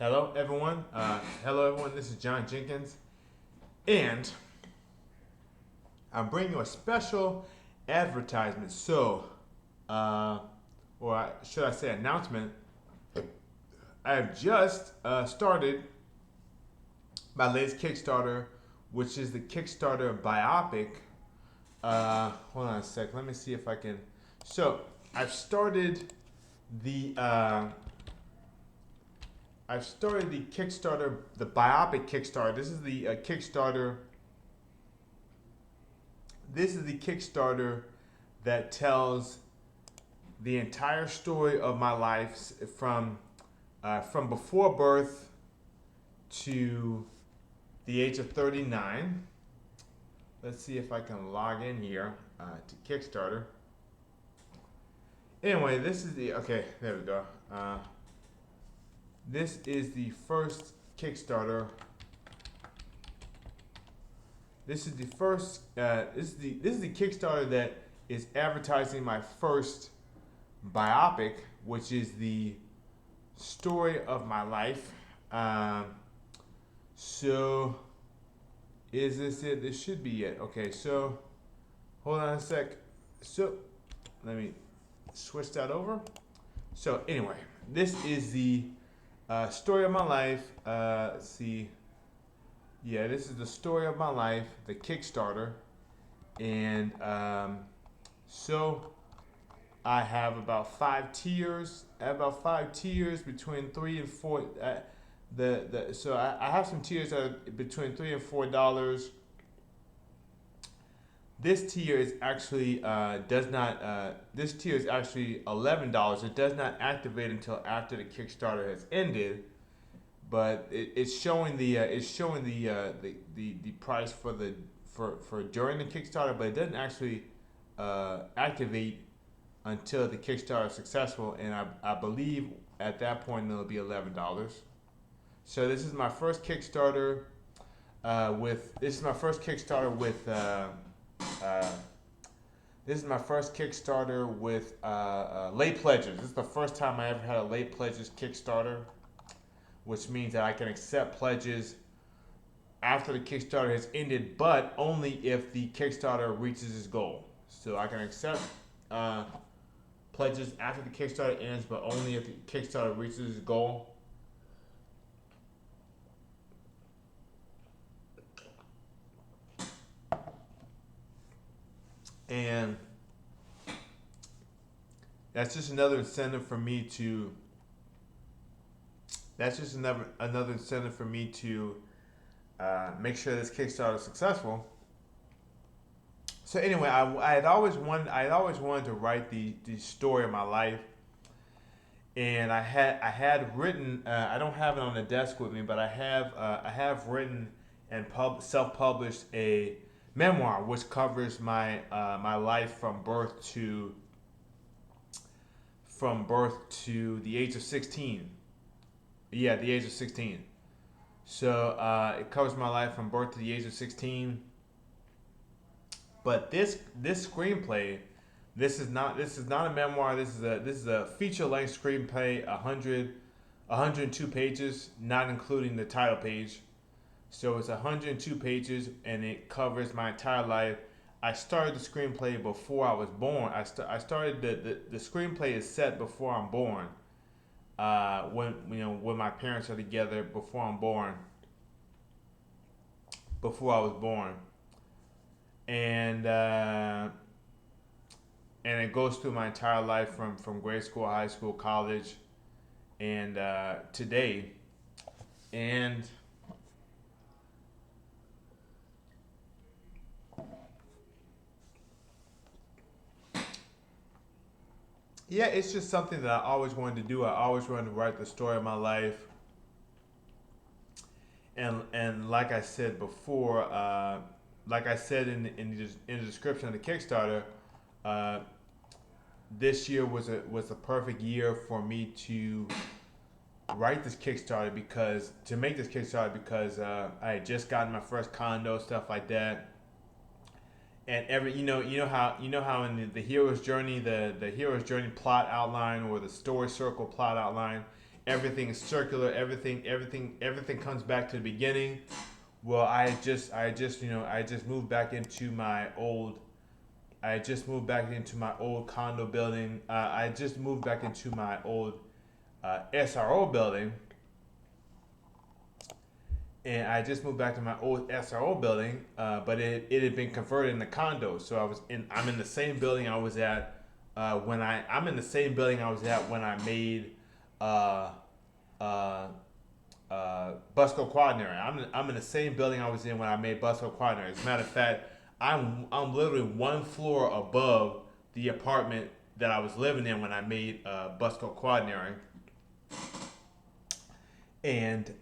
Hello, everyone. This is John Jenkins, and I'm bringing you a special advertisement. Should I say announcement? I have just started my latest Kickstarter, which is the Kickstarter biopic. Hold on a sec. Let me see if I can. So I've started the uh, I've started the Kickstarter, the biopic Kickstarter. This is the Kickstarter. This is the Kickstarter that tells the entire story of my life from before birth to the age of 39. Let's see if I can log in here to Kickstarter. Anyway, this is the okay. There we go. This is the first Kickstarter. This is the first. This is the Kickstarter that is advertising my first biopic, which is the story of my life. So, is this it? This should be it. Okay, so hold on a sec. So, let me switch that over. So, anyway, this is the story of my life. Let's see. Yeah, this is the story of my life, the Kickstarter, and so I have about 5 tiers. I have about 5 tiers between 3 and 4. I have some tiers that are between $3 and $4. This tier is actually does not. This tier is actually $11. It does not activate until after the Kickstarter has ended, but it's showing the price for during the Kickstarter, but it doesn't actually activate until the Kickstarter is successful, and I believe at that point it'll be $11. So this is my first Kickstarter with this is my first Kickstarter with uh, this is my first Kickstarter with late pledges. This is the first time I ever had a late pledges Kickstarter, which means that I can accept pledges after the Kickstarter has ended, but only if the Kickstarter reaches its goal. So I can accept pledges after the Kickstarter ends, but only if the Kickstarter reaches its goal. And that's just another incentive for me to. That's just another incentive for me to make sure this Kickstarter is successful. So anyway, I had always wanted to write the story of my life, and I had written. I don't have it on the desk with me, but I have written and self published a memoir which covers my life from birth to the age of 16. Yeah, the age of 16. So it covers my life from birth to the age of 16. But this screenplay, this is not a memoir. This is a feature length screenplay, 102 pages, not including the title page. So it's 102 pages, and it covers my entire life. I started the screenplay before I was born. I started the screenplay is set before I'm born. When my parents are together before I was born, and it goes through my entire life from grade school, high school, college, and today, and yeah, it's just something that I always wanted to do. I always wanted to write the story of my life, and like I said before, like I said in the description of the Kickstarter, uh, this year was a perfect year for me to write this Kickstarter because to make this Kickstarter because I had just gotten my first condo, stuff like that, and you know how in the hero's journey the hero's journey plot outline or the story circle plot outline, everything is circular. Everything comes back to the beginning. Well, I just moved back into my old. I just moved back into my old condo building. I just moved back into my old SRO building, and I just moved back to my old SRO building, but it had been converted into condos. So I'm in the same building I was at I'm in the same building I was at when I made Busco Quaternary. I'm in the same building I was in when I made Busco Quaternary. As a matter of fact, I'm literally one floor above the apartment that I was living in when I made Busco Quaternary. And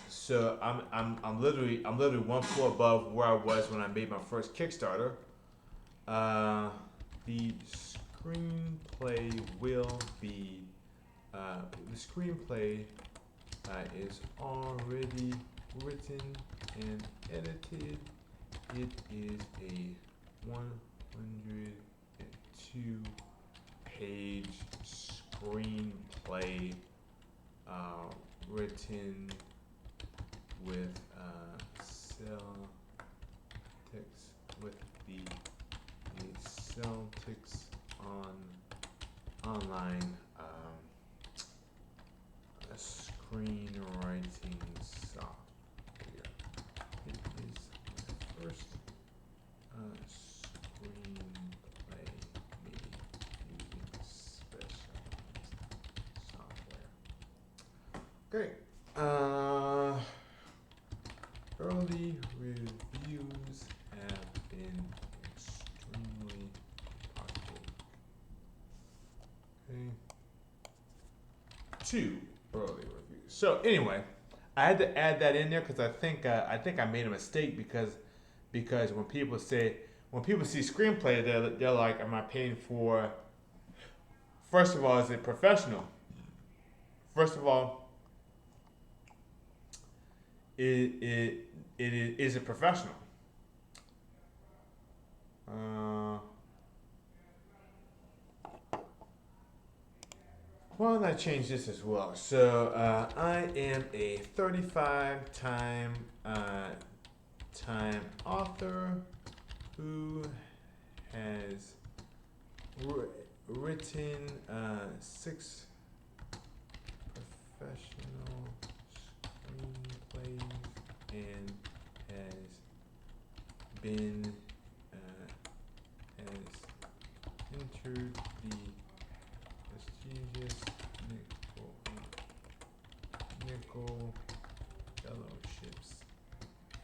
so I'm literally one floor above where I was when I made my first Kickstarter. The screenplay will be the screenplay is already written and edited. It is a 102-page screenplay written with Celtics with the Celtics online screenwriting software. It is the first screenplay made using specialized software. Great. Early reviews have been extremely positive. Okay. 2 early reviews. So anyway, I had to add that in there because I think I made a mistake because when people see screenplay, they're like, am I paying for? First of all, is it professional? First of all, is it professional? Why don't I change this as well? So I am a 35-time author who has written 6 professional screenplays and has been has entered the prestigious Nickel Fellowships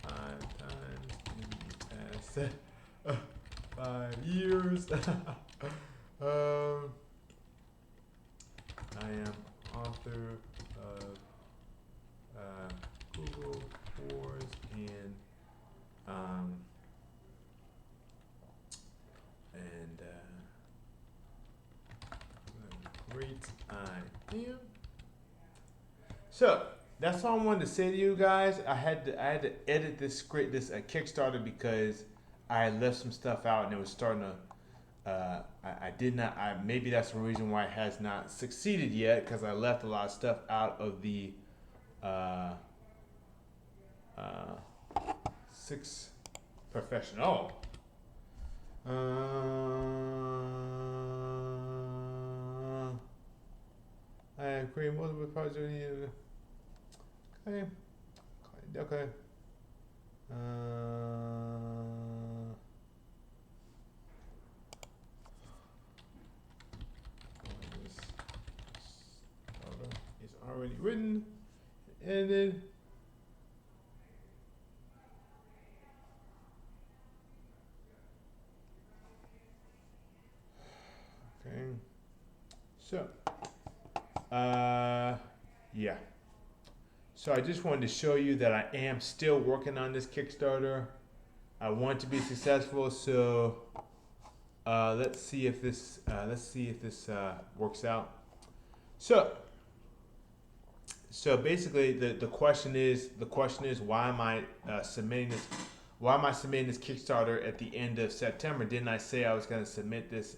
5 times in the past 5 years. I am author of Google Wars and great I am. So that's all I wanted to say to you guys. I had to edit this Kickstarter because I had left some stuff out and it was starting to. Maybe that's the reason why it has not succeeded yet because I left a lot of stuff out of the 6 professional. I agree. Multiple projects. Okay. Okay. It's already written, ended. Okay. So. Yeah. So I just wanted to show you that I am still working on this Kickstarter. I want to be successful, so let's see if this works out. So basically the question is why am I submitting this Kickstarter at the end of September? Didn't I say I was going to submit this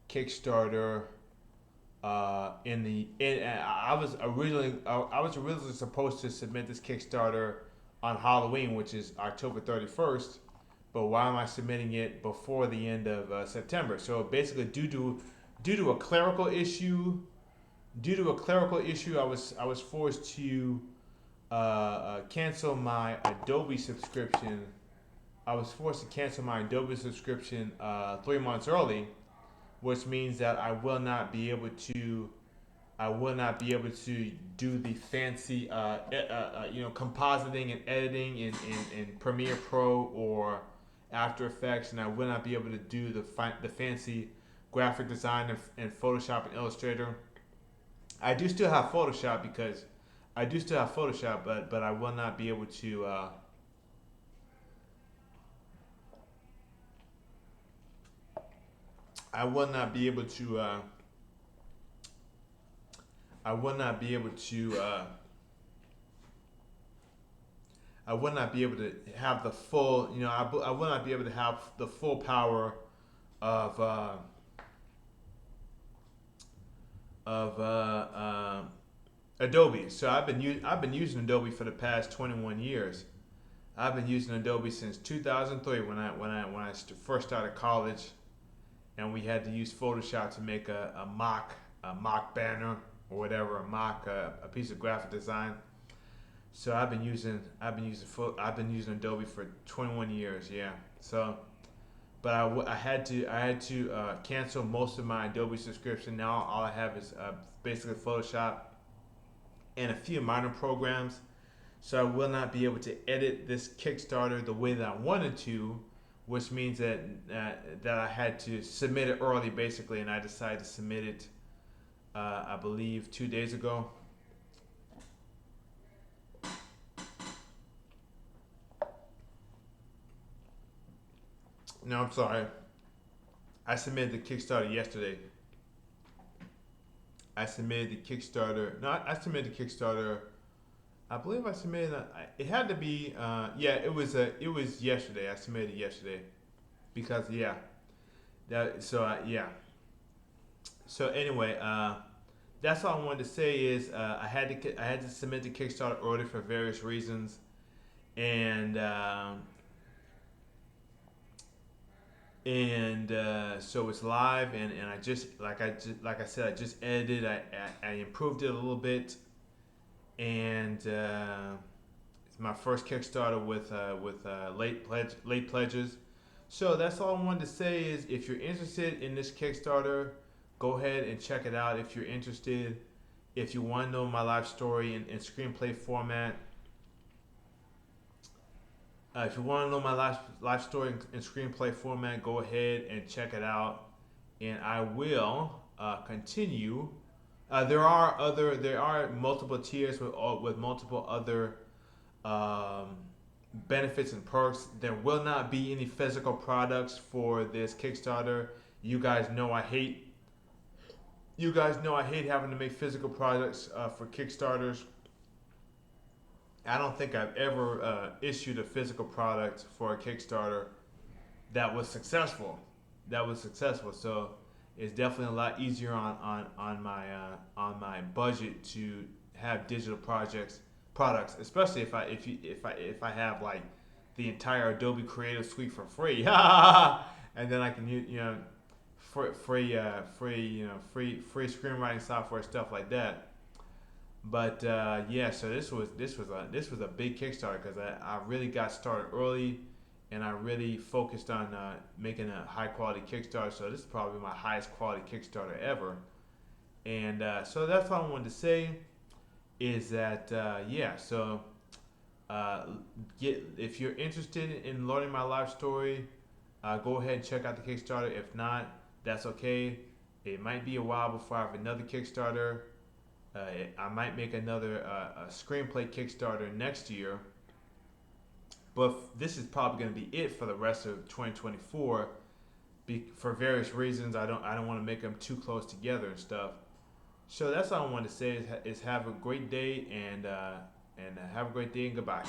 Kickstarter. I was originally supposed to submit this Kickstarter on Halloween, which is October 31st. But why am I submitting it before the end of September? So basically, due to a clerical issue, I was forced to cancel my Adobe subscription. I was forced to cancel my Adobe subscription 3 months early, which means that I will not be able to do the fancy compositing and editing in Premiere Pro or After Effects, and I will not be able to do the fancy graphic design in Photoshop and Illustrator. I do still have Photoshop but I will not be able to. I will not be able to. I will not be able to. I will not be able to have the full. I will not be able to have the full power of Adobe. So I've been using Adobe for the past 21 years. I've been using Adobe since 2003 when I first started college, and we had to use Photoshop to make a mock banner or whatever, a piece of graphic design. So I've been using Adobe for 21 years. Yeah. So, but I had to cancel most of my Adobe subscription. Now all I have is basically Photoshop and a few minor programs. So I will not be able to edit this Kickstarter the way that I wanted to, which means that I had to submit it early, basically, and I decided to submit it, I believe, 2 days ago. No, I'm sorry. I submitted the Kickstarter yesterday. I submitted the Kickstarter. No, I submitted the Kickstarter. I believe I submitted. It had to be. Yeah, it was yesterday. I submitted it yesterday, because yeah. Yeah. So anyway, that's all I wanted to say is I had to submit the Kickstarter early for various reasons, and so it's live, and I just like I said, I just edited. I improved it a little bit, and it's my first Kickstarter with late pledges. So that's all I wanted to say is, if you're interested in this Kickstarter, go ahead and check it out. If you're interested, if you want to know my life story in screenplay format. If you want to know my life story in screenplay format, go ahead and check it out, and I will continue. There are multiple tiers with multiple other benefits and perks. There will not be any physical products for this Kickstarter. You guys know I hate having to make physical products for Kickstarters. I don't think I've ever issued a physical product for a Kickstarter that was successful. So it's definitely a lot easier on my budget to have digital products, especially if I have like the entire Adobe Creative Suite for free, and then I can use free screenwriting software, stuff like that. But yeah, so this was a big Kickstarter, because I really got started early, and I really focused on making a high quality Kickstarter. So this is probably my highest quality Kickstarter ever. And so that's all I wanted to say is that yeah. So if you're interested in learning my life story, go ahead and check out the Kickstarter. If not, that's okay. It might be a while before I have another Kickstarter. I might make another screenplay Kickstarter next year, but this is probably going to be it for the rest of 2024. For various reasons, I don't want to make them too close together and stuff. So that's all I want to say is have a great day, and have a great day, and goodbye.